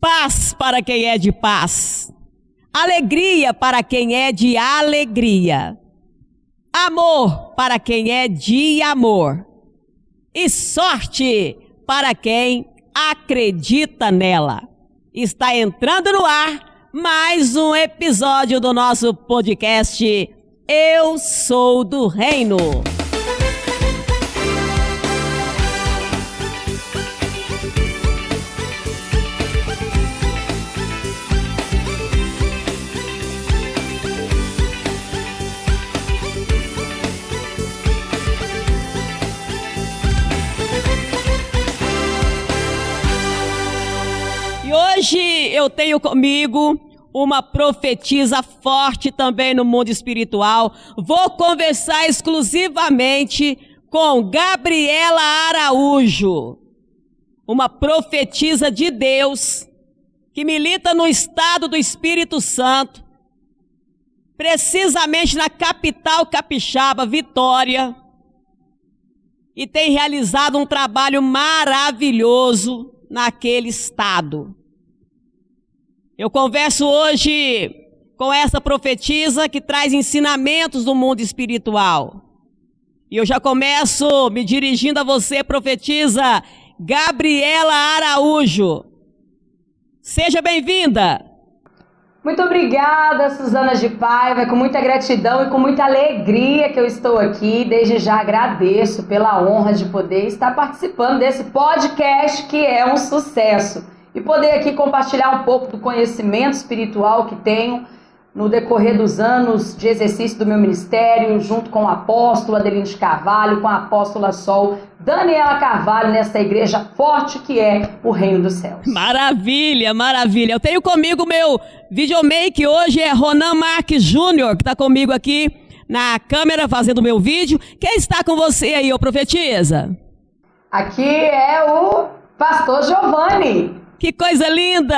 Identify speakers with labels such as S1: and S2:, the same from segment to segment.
S1: Paz para quem é de paz. Alegria para quem é de alegria. Amor para quem é de amor. E sorte para quem acredita nela. Está entrando no ar mais um episódio do nosso podcast Eu Sou do Reino. E hoje eu tenho comigo uma profetisa forte também no mundo espiritual. Vou conversar exclusivamente com Gabriela Araújo, uma profetisa de Deus que milita no estado do Espírito Santo, precisamente na capital capixaba, Vitória, e tem realizado um trabalho maravilhoso naquele estado. Eu converso hoje com essa profetisa que traz ensinamentos do mundo espiritual. E eu já começo me dirigindo a você, profetisa Gabriela Araújo. Seja bem-vinda.
S2: Muito obrigada, Suzana de Paiva. É com muita gratidão e com muita alegria que eu estou aqui. Desde já agradeço pela honra de poder estar participando desse podcast que é um sucesso. E poder aqui compartilhar um pouco do conhecimento espiritual que tenho no decorrer dos anos de exercício do meu ministério, junto com o apóstolo Adelino de Carvalho, com a apóstola Sol Daniela Carvalho, nessa igreja forte que é o Reino dos Céus.
S1: Maravilha, maravilha. Eu tenho comigo meu videomaker hoje, é Ronan Marques Júnior, que está comigo aqui na câmera fazendo meu vídeo. Quem está com você aí, ô profetisa?
S2: Aqui é o pastor Giovanni.
S1: Que coisa linda!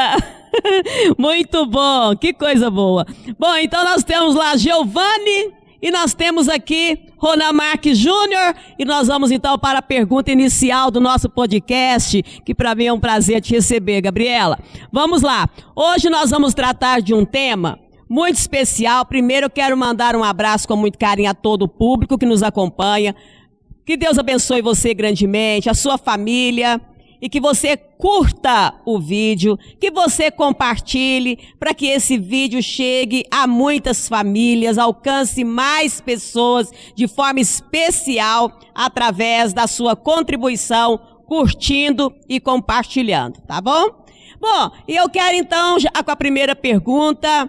S1: Muito bom, que coisa boa. Bom, então nós temos lá Giovanni e nós temos aqui Ronan Marques Júnior e nós vamos então para a pergunta inicial do nosso podcast, que para mim é um prazer te receber, Gabriela. Vamos lá, hoje nós vamos tratar de um tema muito especial. Primeiro eu quero mandar um abraço com muito carinho a todo o público que nos acompanha. Que Deus abençoe você grandemente, a sua família. E que você curta o vídeo, que você compartilhe para que esse vídeo chegue a muitas famílias, alcance mais pessoas de forma especial através da sua contribuição, curtindo e compartilhando, tá bom? Bom, e eu quero então, já com a primeira pergunta,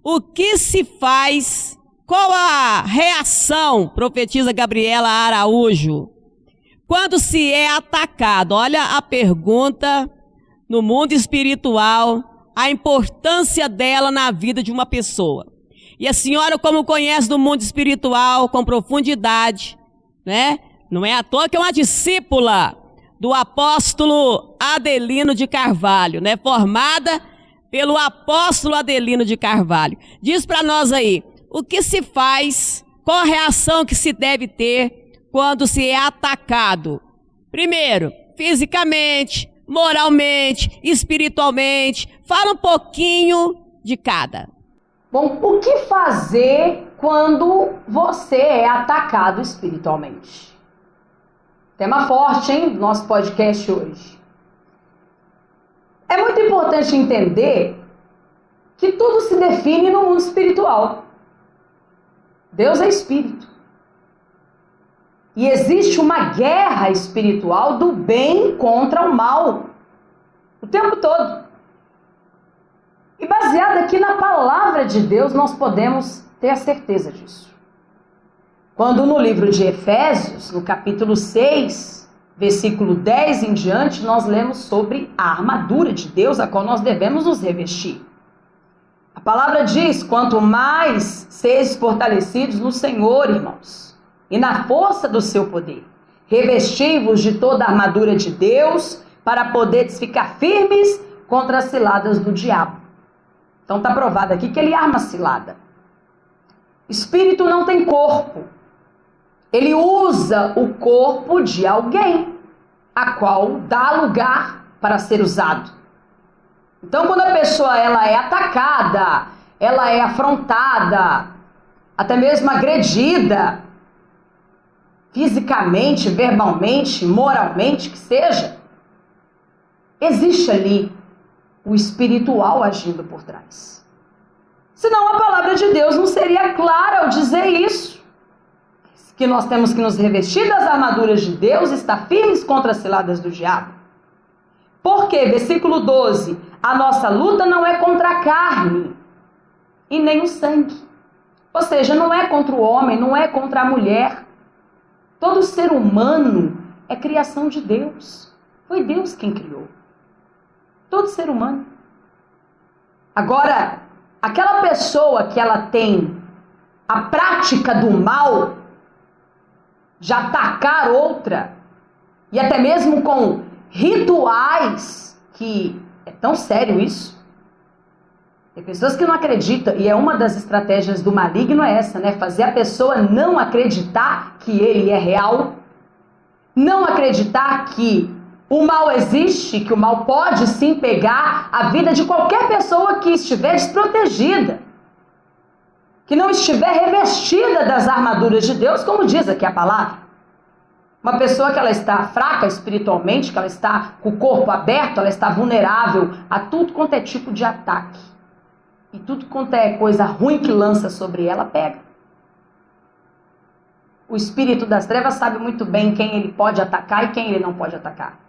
S1: o que se faz, qual a reação, profetisa Gabriela Araújo, quando se é atacado? Olha a pergunta no mundo espiritual, a importância dela na vida de uma pessoa. E a senhora, como conhece do mundo espiritual com profundidade, né? Não é à toa que é uma discípula do apóstolo Adelino de Carvalho, né? Formada pelo apóstolo Adelino de Carvalho. Diz para nós aí, o que se faz, qual a reação que se deve ter quando se é atacado? Primeiro, fisicamente, moralmente, espiritualmente. Fala um pouquinho de cada.
S2: Bom, o que fazer quando você é atacado espiritualmente? Tema forte, hein, do nosso podcast hoje. É muito importante entender que tudo se define no mundo espiritual. Deus é espírito. E existe uma guerra espiritual do bem contra o mal, o tempo todo. E baseado aqui na palavra de Deus, nós podemos ter a certeza disso. Quando no livro de Efésios, no capítulo 6, versículo 10 em diante, nós lemos sobre a armadura de Deus, a qual nós devemos nos revestir. A palavra diz, quanto mais sejam fortalecidos no Senhor, irmãos, e na força do seu poder. Revesti-vos de toda a armadura de Deus, para poderes ficar firmes contra as ciladas do diabo. Então está provado aqui que ele arma cilada. Espírito não tem corpo. Ele usa o corpo de alguém, a qual dá lugar para ser usado. Então, quando a pessoa ela é atacada, ela é afrontada, até mesmo agredida, fisicamente, verbalmente, moralmente, que seja, existe ali o espiritual agindo por trás. Senão a palavra de Deus não seria clara ao dizer isso. Que nós temos que nos revestir das armaduras de Deus e estar firmes contra as ciladas do diabo. Porque, versículo 12, a nossa luta não é contra a carne e nem o sangue. Ou seja, não é contra o homem, não é contra a mulher. Todo ser humano é criação de Deus. Foi Deus quem criou. Todo ser humano. Agora, aquela pessoa que ela tem a prática do mal, de atacar outra, e até mesmo com rituais, que é tão sério isso. Tem pessoas que não acreditam, e é uma das estratégias do maligno é essa, né? Fazer a pessoa não acreditar que ele é real, não acreditar que o mal existe, que o mal pode sim pegar a vida de qualquer pessoa que estiver desprotegida, que não estiver revestida das armaduras de Deus, como diz aqui a palavra. Uma pessoa que ela está fraca espiritualmente, que ela está com o corpo aberto, ela está vulnerável a tudo quanto é tipo de ataque. E tudo quanto é coisa ruim que lança sobre ela, pega. O espírito das trevas sabe muito bem quem ele pode atacar e quem ele não pode atacar.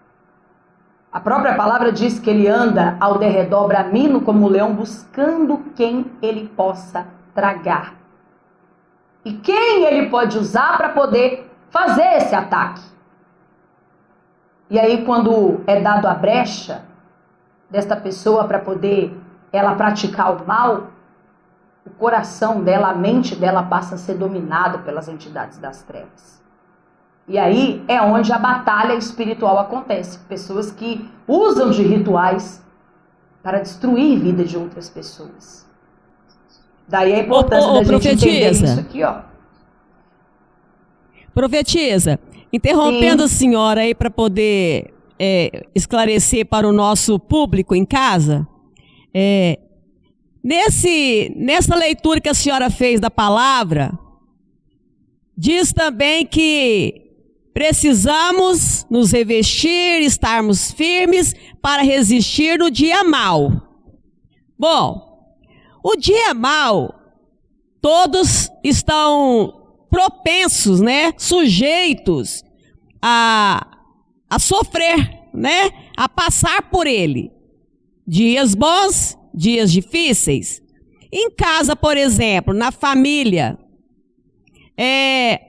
S2: A própria palavra diz que ele anda ao derredor bramindo como um leão, buscando quem ele possa tragar. E quem ele pode usar para poder fazer esse ataque. E aí, quando é dado a brecha desta pessoa para poder ela praticar o mal, o coração dela, a mente dela passa a ser dominado pelas entidades das trevas. E aí é onde a batalha espiritual acontece. Pessoas que usam de rituais para destruir a vida de outras pessoas. Daí a importância da gente entender isso aqui, ó.
S1: Profetisa, interrompendo a senhora aí para poder esclarecer para o nosso público em casa, nessa leitura que a senhora fez da palavra, diz também que precisamos nos revestir, estarmos firmes para resistir no dia mau. Bom, o dia mau, todos estão propensos, né, sujeitos a sofrer, né, a passar por ele. Dias bons, dias difíceis. Em casa, por exemplo, na família,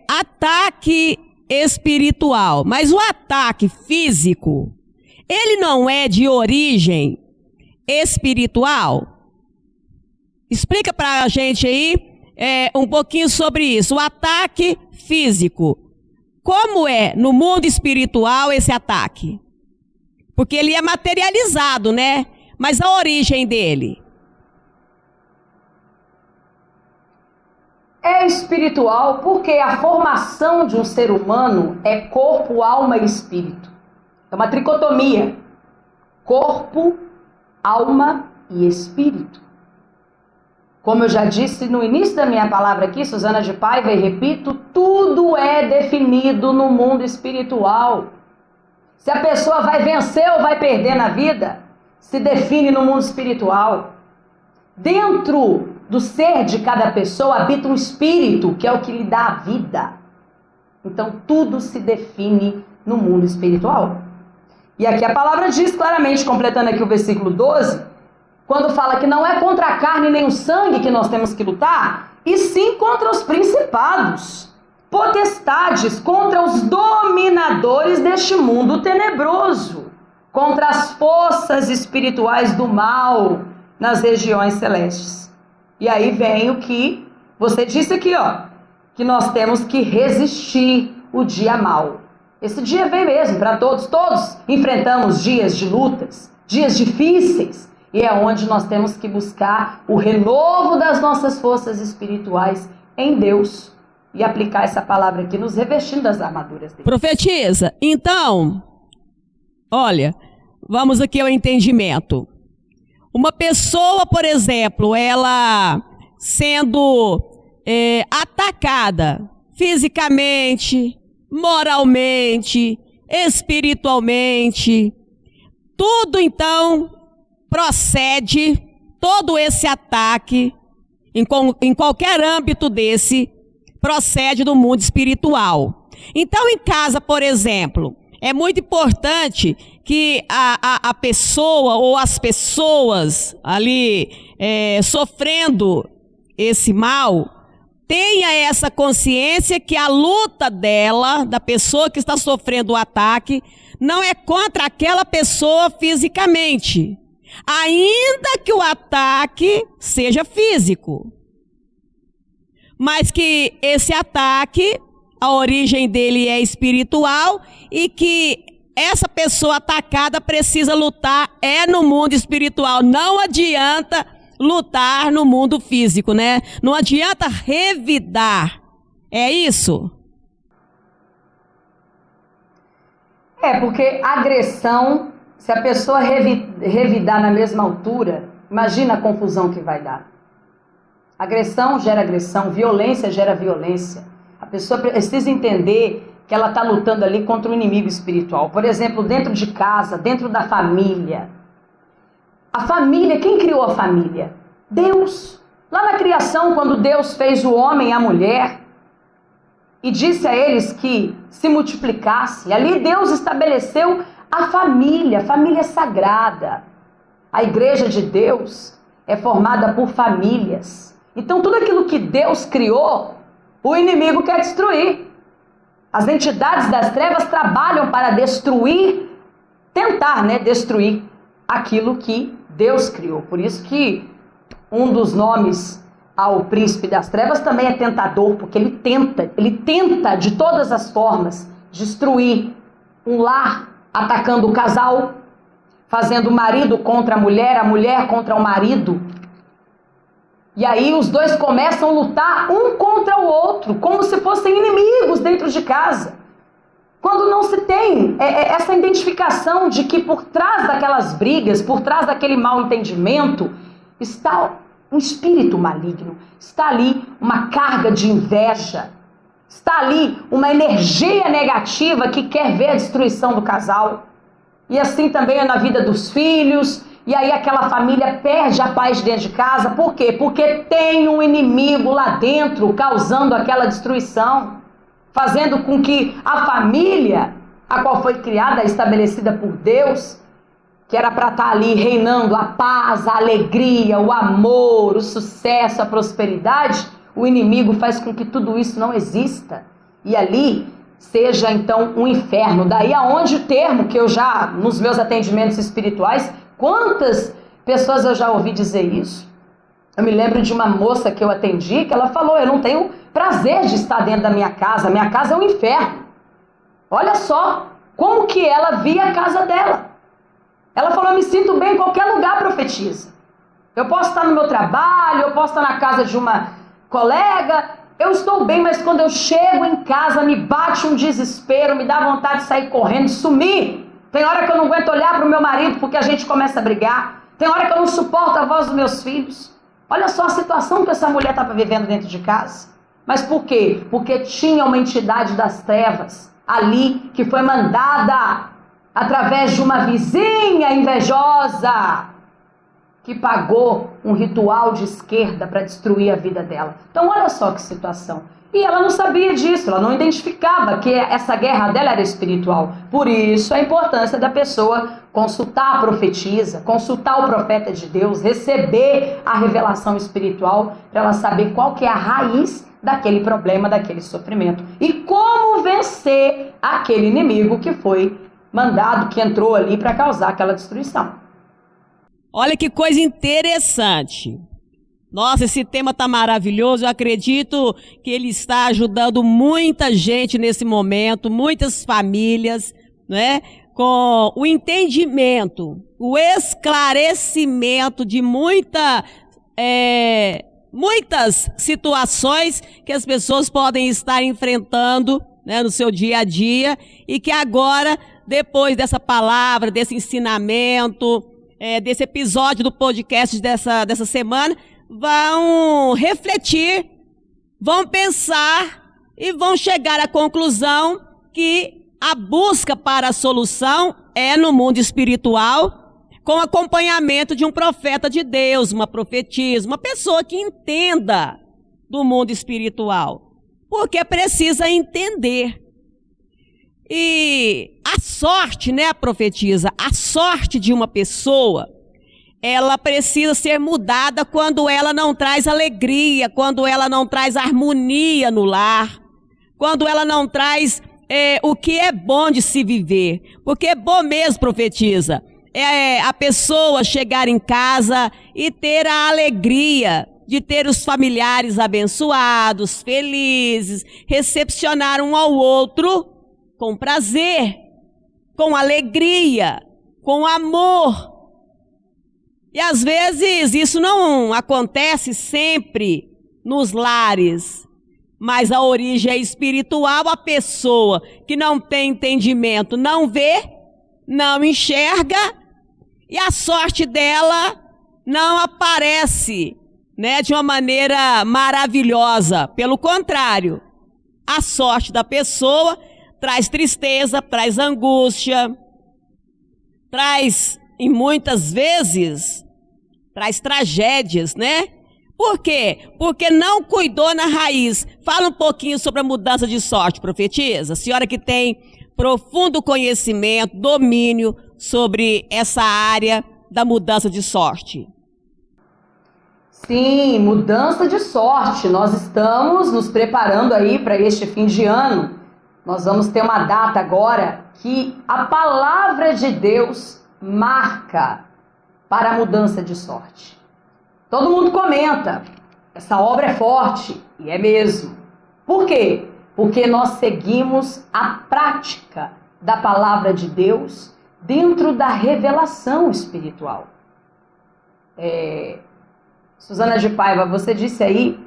S1: ataque espiritual, mas o ataque físico, ele não é de origem espiritual? Explica pra gente aí um pouquinho sobre isso, o ataque físico. Como é no mundo espiritual esse ataque? Porque ele é materializado, né? Mas a origem dele?
S2: É espiritual porque a formação de um ser humano é corpo, alma e espírito. É uma tricotomia. Corpo, alma e espírito. Como eu já disse no início da minha palavra aqui, Suzana de Paiva, e repito, tudo é definido no mundo espiritual. Se a pessoa vai vencer ou vai perder na vida, se define no mundo espiritual. Dentro do ser de cada pessoa habita um espírito, que é o que lhe dá a vida. Então tudo se define no mundo espiritual. E aqui a palavra diz claramente, completando aqui o versículo 12, quando fala que não é contra a carne nem o sangue que nós temos que lutar, e sim contra os principados, potestades, contra os dominadores deste mundo tenebroso, contra as forças espirituais do mal nas regiões celestes. E aí vem o que você disse aqui, ó, que nós temos que resistir o dia mau. Esse dia vem mesmo para todos, todos enfrentamos dias de lutas, dias difíceis, e é onde nós temos que buscar o renovo das nossas forças espirituais em Deus e aplicar essa palavra aqui, nos revestindo das armaduras dele.
S1: Profetisa, então, olha, vamos aqui ao entendimento. Uma pessoa, por exemplo, ela sendo atacada fisicamente, moralmente, espiritualmente, tudo então procede, todo esse ataque, em qualquer âmbito desse, procede do mundo espiritual. Então, em casa, por exemplo, é muito importante que a pessoa ou as pessoas ali sofrendo esse mal tenha essa consciência que a luta dela, da pessoa que está sofrendo o ataque, não é contra aquela pessoa fisicamente, ainda que o ataque seja físico. Mas que esse ataque, a origem dele é espiritual e que essa pessoa atacada precisa lutar no mundo espiritual. Não adianta lutar no mundo físico, né? Não adianta revidar. É isso?
S2: Porque agressão, se a pessoa revidar na mesma altura, imagina a confusão que vai dar. Agressão gera agressão, violência gera violência. A pessoa precisa entender que ela está lutando ali contra o inimigo espiritual. Por exemplo, dentro de casa, dentro da família. A família, quem criou a família? Deus. Lá na criação, quando Deus fez o homem e a mulher e disse a eles que se multiplicasse, ali Deus estabeleceu a família sagrada. A igreja de Deus é formada por famílias. Então, tudo aquilo que Deus criou, o inimigo quer destruir. As entidades das trevas trabalham para destruir, tentar, destruir aquilo que Deus criou. Por isso que um dos nomes ao príncipe das trevas também é tentador, porque ele tenta de todas as formas destruir um lar, atacando o casal, fazendo o marido contra a mulher contra o marido. E aí os dois começam a lutar um contra o outro, como se fossem inimigos dentro de casa. Quando não se tem essa identificação de que por trás daquelas brigas, por trás daquele mal entendimento, está um espírito maligno, está ali uma carga de inveja, está ali uma energia negativa que quer ver a destruição do casal. E assim também é na vida dos filhos. E aí aquela família perde a paz dentro de casa. Por quê? Porque tem um inimigo lá dentro causando aquela destruição, fazendo com que a família, a qual foi criada, estabelecida por Deus, que era para estar ali reinando a paz, a alegria, o amor, o sucesso, a prosperidade, o inimigo faz com que tudo isso não exista. E ali seja então um inferno. Daí aonde o termo que eu já, nos meus atendimentos espirituais, quantas pessoas eu já ouvi dizer isso? Eu me lembro de uma moça que eu atendi, que ela falou, eu não tenho prazer de estar dentro da minha casa é um inferno. Olha só como que ela via a casa dela. Ela falou, eu me sinto bem em qualquer lugar, profetiza. Eu posso estar no meu trabalho, eu posso estar na casa de uma colega, eu estou bem, mas quando eu chego em casa me bate um desespero, me dá vontade de sair correndo, sumir. Tem hora que eu não aguento olhar para o meu marido porque a gente começa a brigar. Tem hora que eu não suporto a voz dos meus filhos. Olha só a situação que essa mulher estava vivendo dentro de casa. Mas por quê? Porque tinha uma entidade das trevas ali que foi mandada através de uma vizinha invejosa que pagou um ritual de esquerda para destruir a vida dela. Então olha só que situação. E ela não sabia disso, ela não identificava que essa guerra dela era espiritual. Por isso a importância da pessoa consultar a profetisa, consultar o profeta de Deus, receber a revelação espiritual para ela saber qual que é a raiz daquele problema, daquele sofrimento. E como vencer aquele inimigo que foi mandado, que entrou ali para causar aquela destruição.
S1: Olha que coisa interessante. Nossa, esse tema está maravilhoso. Eu acredito que ele está ajudando muita gente nesse momento, muitas famílias, né? Com o entendimento, o esclarecimento de muitas situações que as pessoas podem estar enfrentando, né, no seu dia a dia, e que agora, depois dessa palavra, desse ensinamento, desse episódio do podcast dessa semana, vão refletir, vão pensar e vão chegar à conclusão que a busca para a solução é no mundo espiritual, com acompanhamento de um profeta de Deus, uma profetisa, uma pessoa que entenda do mundo espiritual, porque precisa entender. E a sorte, né, a profetisa, a sorte de uma pessoa, ela precisa ser mudada quando ela não traz alegria, quando ela não traz harmonia no lar, quando ela não traz o que é bom de se viver. Porque é bom mesmo, profetisa, a pessoa chegar em casa e ter a alegria de ter os familiares abençoados, felizes, recepcionar um ao outro com prazer, com alegria, com amor. E às vezes isso não acontece sempre nos lares, mas a origem é espiritual. A pessoa que não tem entendimento não vê, não enxerga, e a sorte dela não aparece, né, de uma maneira maravilhosa. Pelo contrário, a sorte da pessoa traz tristeza, traz angústia, traz, e muitas vezes, traz tragédias, né? Por quê? Porque não cuidou na raiz. Fala um pouquinho sobre a mudança de sorte, profetisa. A senhora que tem profundo conhecimento, domínio sobre essa área da mudança de sorte.
S2: Sim, mudança de sorte. Nós estamos nos preparando aí para este fim de ano. Nós vamos ter uma data agora que a palavra de Deus marca para a mudança de sorte. Todo mundo comenta, essa obra é forte, e é mesmo. Por quê? Porque nós seguimos a prática da palavra de Deus dentro da revelação espiritual. Suzana de Paiva, você disse aí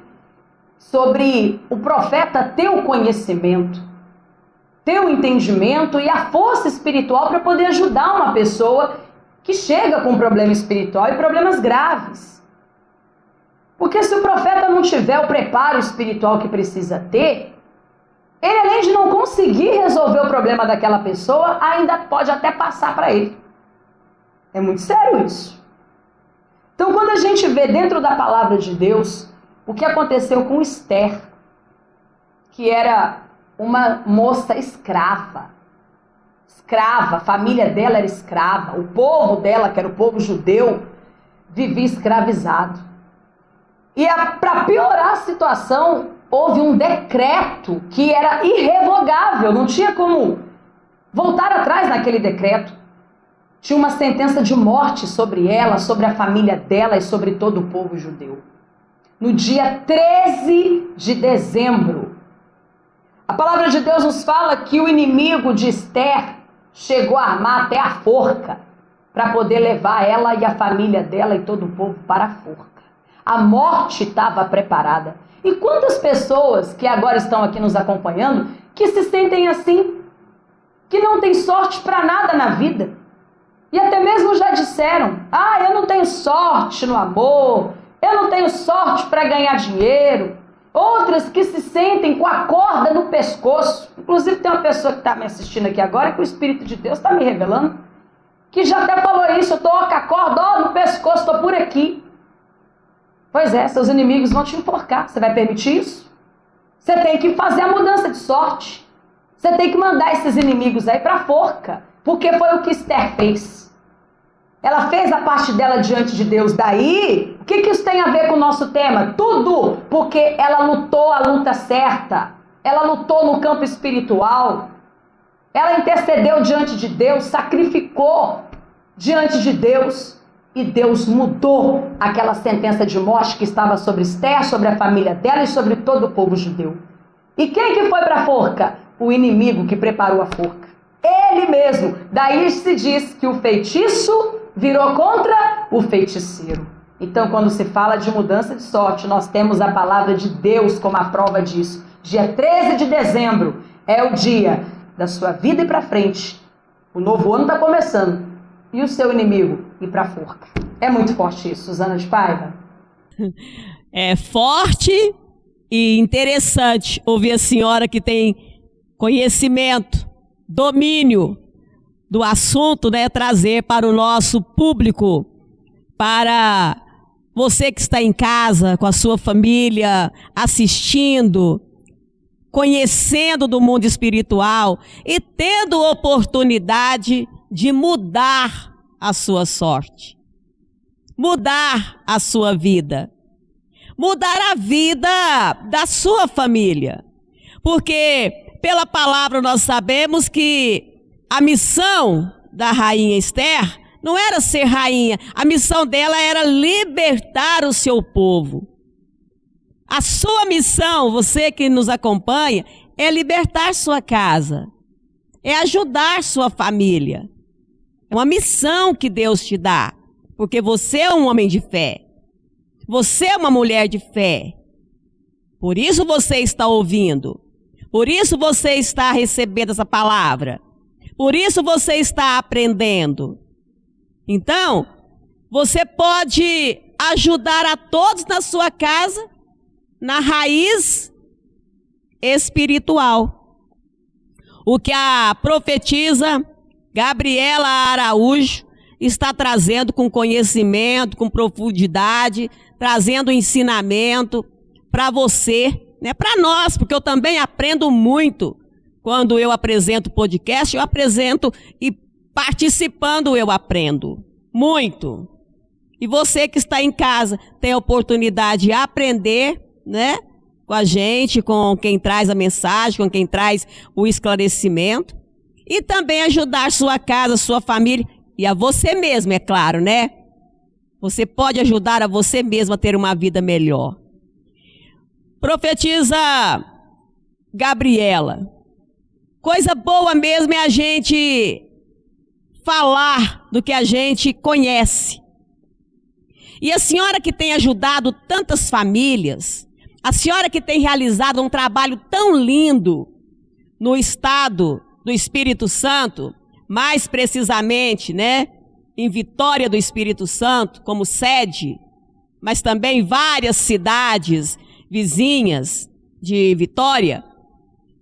S2: sobre o profeta ter o conhecimento, ter o entendimento e a força espiritual para poder ajudar uma pessoa que chega com problema espiritual e problemas graves. Porque se o profeta não tiver o preparo espiritual que precisa ter, ele, além de não conseguir resolver o problema daquela pessoa, ainda pode até passar para ele. É muito sério isso. Então, quando a gente vê dentro da palavra de Deus o que aconteceu com Esther, que era uma moça escrava, a família dela era escrava, o povo dela, que era o povo judeu, vivia escravizado. E para piorar a situação, houve um decreto que era irrevogável, não tinha como voltar atrás naquele decreto. Tinha uma sentença de morte sobre ela, sobre a família dela e sobre todo o povo judeu. No dia 13 de dezembro, a palavra de Deus nos fala que o inimigo de Esther chegou a armar até a forca para poder levar ela e a família dela e todo o povo para a forca. A morte estava preparada. E quantas pessoas que agora estão aqui nos acompanhando que se sentem assim, que não tem sorte para nada na vida? E até mesmo já disseram, eu não tenho sorte no amor, eu não tenho sorte para ganhar dinheiro. Outras que se sentem com a corda no pescoço. Inclusive tem uma pessoa que está me assistindo aqui agora, que o Espírito de Deus está me revelando, que já até falou isso, eu estou com a corda no pescoço, estou por aqui. Pois é, seus inimigos vão te enforcar. Você vai permitir isso? Você tem que fazer a mudança de sorte. Você tem que mandar esses inimigos aí para a forca. Porque foi o que Esther fez. Ela fez a parte dela diante de Deus. Daí, o que isso tem a ver com o nosso tema? Tudo! Porque ela lutou a luta certa. Ela lutou no campo espiritual. Ela intercedeu diante de Deus, sacrificou diante de Deus. E Deus mudou aquela sentença de morte que estava sobre Esther, sobre a família dela e sobre todo o povo judeu. E quem que foi para a forca? O inimigo que preparou a forca. Ele mesmo. Daí se diz que o feitiço virou contra o feiticeiro. Então, quando se fala de mudança de sorte, nós temos a palavra de Deus como a prova disso. Dia 13 de dezembro é o dia da sua vida e para frente. O novo ano está começando. E o seu inimigo ir para a forca. É muito forte isso, Suzana de Paiva.
S1: É forte e interessante ouvir a senhora que tem conhecimento, domínio do assunto, né, trazer para o nosso público, para você que está em casa com a sua família, assistindo, conhecendo do mundo espiritual e tendo oportunidade de mudar a sua sorte, mudar a sua vida, mudar a vida da sua família. Porque pela palavra nós sabemos que a missão da rainha Esther não era ser rainha, a missão dela era libertar o seu povo. A sua missão, você que nos acompanha, é libertar sua casa, é ajudar sua família. É uma missão que Deus te dá, porque você é um homem de fé, você é uma mulher de fé. Por isso você está ouvindo, por isso você está recebendo essa palavra, por isso você está aprendendo. Então, você pode ajudar a todos na sua casa, na raiz espiritual. O que a profetisa Gabriela Araújo está trazendo com conhecimento, com profundidade, trazendo ensinamento para você, né, para nós, porque eu também aprendo muito. Quando eu apresento podcast, eu apresento e participando eu aprendo muito. E você que está em casa tem a oportunidade de aprender, né, com a gente, com quem traz a mensagem, com quem traz o esclarecimento. E também ajudar sua casa, sua família e a você mesmo, é claro, né? Você pode ajudar a você mesmo a ter uma vida melhor. Profetiza Gabriela. Coisa boa mesmo é a gente falar do que a gente conhece. E a senhora que tem ajudado tantas famílias, a senhora que tem realizado um trabalho tão lindo no estado do Espírito Santo, mais precisamente, né, em Vitória do Espírito Santo, como sede, mas também várias cidades vizinhas de Vitória.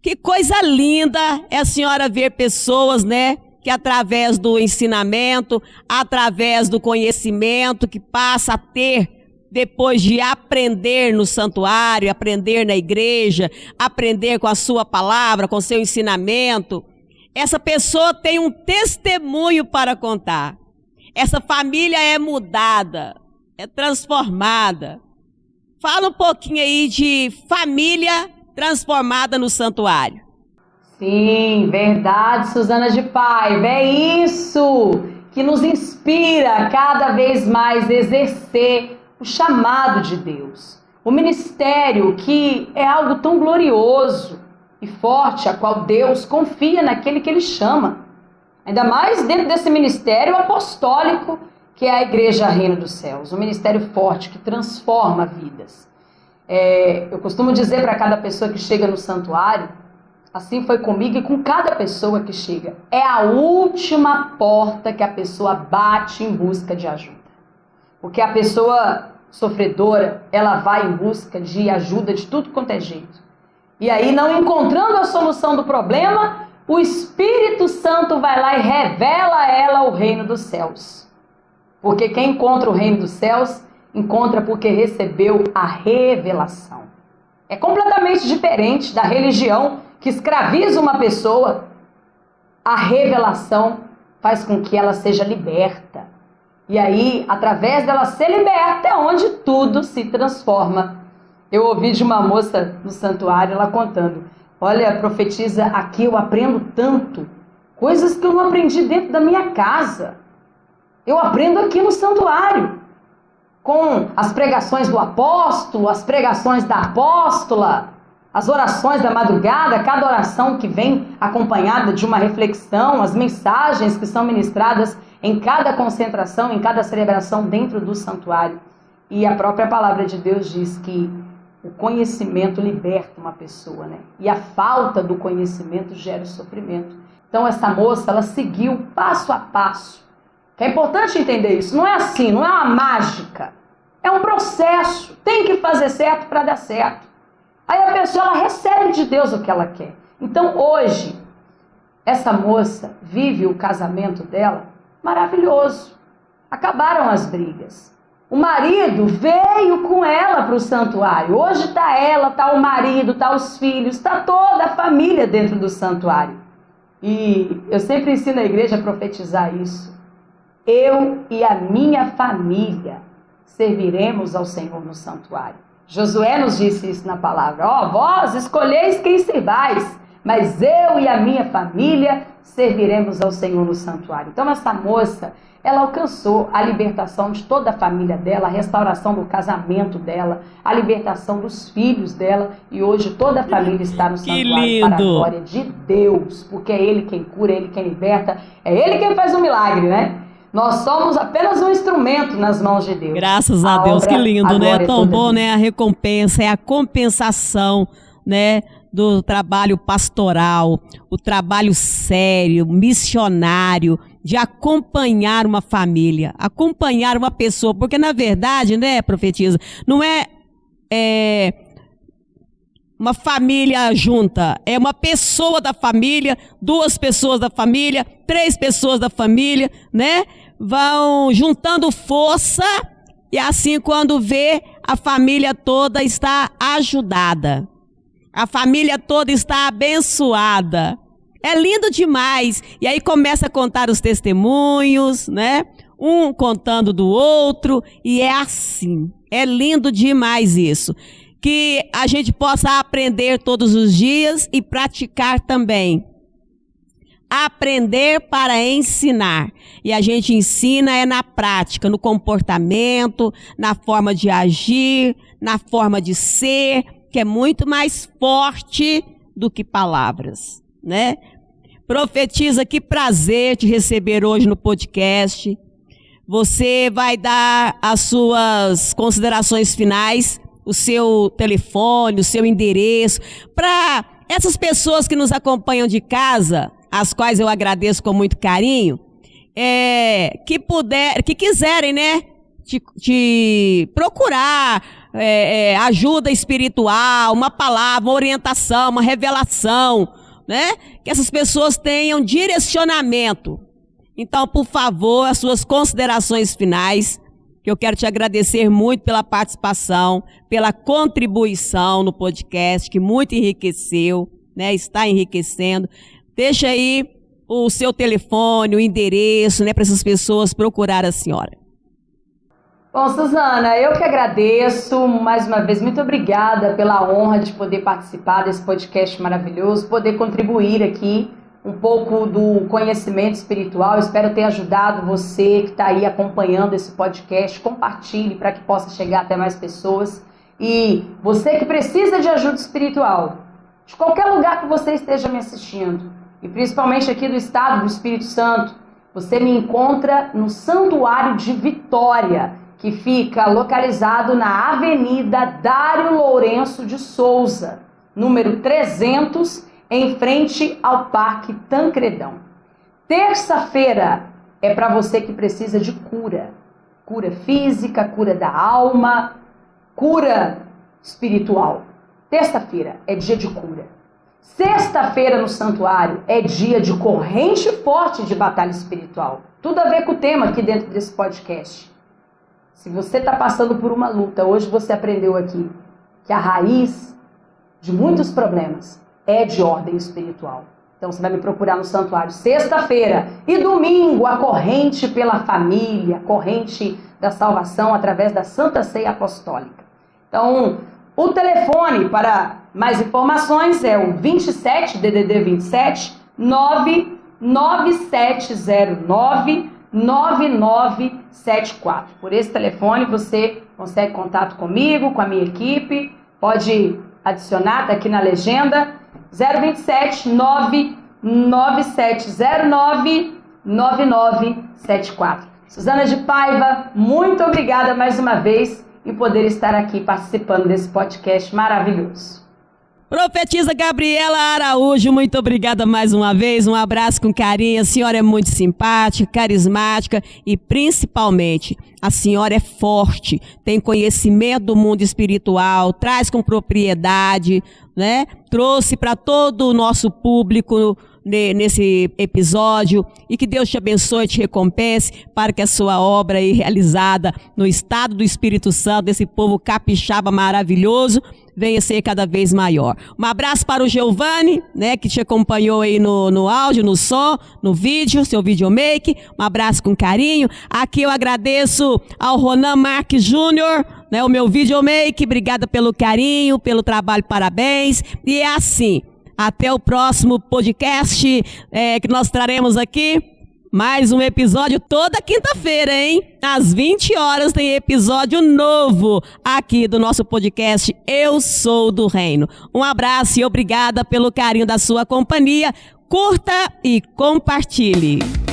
S1: Que coisa linda é a senhora ver pessoas, né, que através do ensinamento, através do conhecimento que passa a ter depois de aprender no santuário, aprender na igreja, aprender com a sua palavra, com o seu ensinamento, essa pessoa tem um testemunho para contar. Essa família é mudada, é transformada. Fala um pouquinho aí de família transformada no santuário.
S2: Sim, verdade, Suzana de Paiva. É isso que nos inspira a cada vez mais exercer o chamado de Deus. O ministério, que é algo tão glorioso e forte, a qual Deus confia naquele que Ele chama. Ainda mais dentro desse ministério apostólico, que é a Igreja Reino dos Céus. Um ministério forte que transforma vidas. Eu costumo dizer para cada pessoa que chega no santuário, assim foi comigo e com cada pessoa que chega, é a última porta que a pessoa bate em busca de ajuda. Porque a pessoa sofredora, ela vai em busca de ajuda de tudo quanto é jeito. E aí, não encontrando a solução do problema, o Espírito Santo vai lá e revela a ela o reino dos céus. Porque quem encontra o reino dos céus, encontra porque recebeu a revelação. É completamente diferente da religião que escraviza uma pessoa. A revelação faz com que ela seja liberta. E aí, através dela ser liberta, é onde tudo se transforma. Eu ouvi de uma moça no santuário, ela contando: olha, profetiza, aqui eu aprendo tanto, coisas que eu não aprendi dentro da minha casa. Eu aprendo aqui no santuário, com as pregações do apóstolo, as pregações da apóstola, as orações da madrugada, cada oração que vem acompanhada de uma reflexão, as mensagens que são ministradas em cada concentração, em cada celebração dentro do santuário. E a própria palavra de Deus diz que o conhecimento liberta uma pessoa, né? E a falta do conhecimento gera o sofrimento. Então essa moça, ela seguiu passo a passo Que é importante entender isso. Não é assim, não é uma mágica. É um processo. Tem que fazer certo para dar certo. Aí a pessoa ela recebe de Deus o que ela quer. Então hoje, essa moça vive o casamento dela maravilhoso. Acabaram as brigas. O marido veio com ela para o santuário. Hoje está ela, está o marido, está os filhos, está toda a família dentro do santuário. E eu sempre ensino a igreja a profetizar isso. Eu e a minha família serviremos ao Senhor no santuário. Josué nos disse isso na palavra. Ó, vós escolheis quem servais, mas eu e a minha família serviremos ao Senhor no santuário. Então essa moça, ela alcançou a libertação de toda a família dela, a restauração do casamento dela, a libertação dos filhos dela, e hoje toda a família está no santuário para a glória de Deus, porque é Ele quem cura, é Ele quem liberta, é Ele quem faz o milagre, né? Nós somos apenas um instrumento nas mãos de Deus.
S1: Graças a Deus, que lindo, né? É tão bom, né? A recompensa, é a compensação, né? Do trabalho pastoral, o trabalho sério, missionário, de acompanhar uma família, acompanhar uma pessoa, porque na verdade, né, profetisa, não é uma família junta, é uma pessoa da família, 2 pessoas da família, 3 pessoas da família, né? Vão juntando força e assim quando vê, a família toda está ajudada. A família toda está abençoada. É lindo demais. E aí começa a contar os testemunhos, né? Um contando do outro. E é assim. É lindo demais isso. Que a gente possa aprender todos os dias e praticar também. Aprender para ensinar. E a gente ensina na prática, no comportamento, na forma de agir, na forma de ser, que é muito mais forte do que palavras, né? Profetiza, que prazer te receber hoje no podcast. Você vai dar as suas considerações finais, o seu telefone, o seu endereço, para essas pessoas que nos acompanham de casa, as quais eu agradeço com muito carinho, que quiserem, né, te procurar, ajuda espiritual, uma palavra, uma orientação, uma revelação, né? Que essas pessoas tenham direcionamento. Então, por favor, as suas considerações finais, que eu quero te agradecer muito pela participação, pela contribuição no podcast, que muito enriqueceu, né? Está enriquecendo. Deixa aí o seu telefone, o endereço, né? Para essas pessoas procurar a senhora.
S2: Bom, Suzana, eu que agradeço mais uma vez, muito obrigada pela honra de poder participar desse podcast maravilhoso, poder contribuir aqui um pouco do conhecimento espiritual. Espero ter ajudado você que está aí acompanhando esse podcast. Compartilhe para que possa chegar até mais pessoas. E você que precisa de ajuda espiritual, de qualquer lugar que você esteja me assistindo, e principalmente aqui do estado do Espírito Santo, você me encontra no Santuário de Vitória, que fica localizado na Avenida Dário Lourenço de Souza, número 300, em frente ao Parque Tancredão. Terça-feira é para você que precisa de cura. Cura física, cura da alma, cura espiritual. Terça-feira é dia de cura. Sexta-feira no santuário é dia de corrente forte de batalha espiritual. Tudo a ver com o tema aqui dentro desse podcast. Se você está passando por uma luta, hoje você aprendeu aqui que a raiz de muitos problemas é de ordem espiritual. Então você vai me procurar no santuário sexta-feira e domingo, a corrente pela família, a corrente da salvação através da Santa Ceia Apostólica. Então, o telefone para mais informações é o 27 DDD 27 99709 9974. Por esse telefone você consegue contato comigo, com a minha equipe. Pode adicionar, está aqui na legenda, 027 99709 9974. Suzana de Paiva, muito obrigada mais uma vez em poder estar aqui participando desse podcast maravilhoso.
S1: Profetisa Gabriela Araújo, muito obrigada mais uma vez, um abraço com carinho, a senhora é muito simpática, carismática e principalmente a senhora é forte, tem conhecimento do mundo espiritual, traz com propriedade, né? Trouxe para todo o nosso público nesse episódio e que Deus te abençoe e te recompense para que a sua obra aí realizada no estado do Espírito Santo, desse povo capixaba maravilhoso, venha ser cada vez maior. Um abraço para o Giovanni, né, que te acompanhou aí no áudio, no som, no vídeo, seu videomake. Um abraço com carinho. Aqui eu agradeço ao Ronan Marques Júnior, né, o meu videomake. Obrigada pelo carinho, pelo trabalho, parabéns. E é assim, até o próximo podcast que nós traremos aqui. Mais um episódio toda quinta-feira, hein? Às 20 horas tem episódio novo aqui do nosso podcast Eu Sou do Reino. Um abraço e obrigada pelo carinho da sua companhia. Curta e compartilhe.